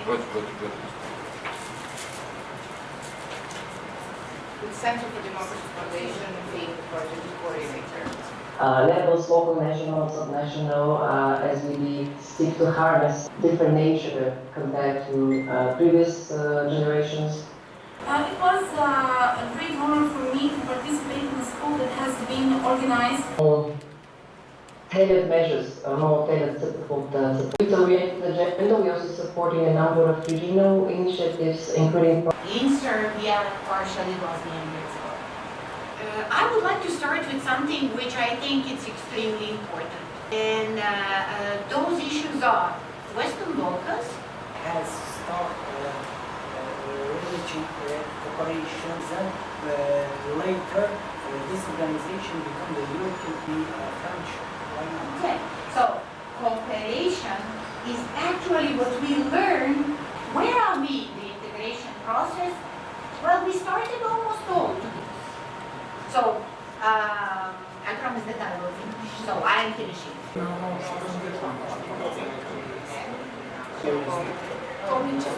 With Center for Democracy Foundation being the project coordinator. Levels, local, national, subnational, as we seek to harness different nature compared to previous generations. It was a great honor for me to participate in a school that has been organized. Tailored measures, more tailored support. Youth-oriented agenda, we're also supporting a number of regional initiatives, including in Serbia, partially Bosnia and Herzegovina. I would like to start with something which I think is extremely important. And those issues are Western Balkans has started religion corporations and later this organization became the European French. Okay, so cooperation is actually what we learn. Where are we in the integration process? Well, we started almost all to do. So, I promise that I will finish. So, I am finishing. Powinniście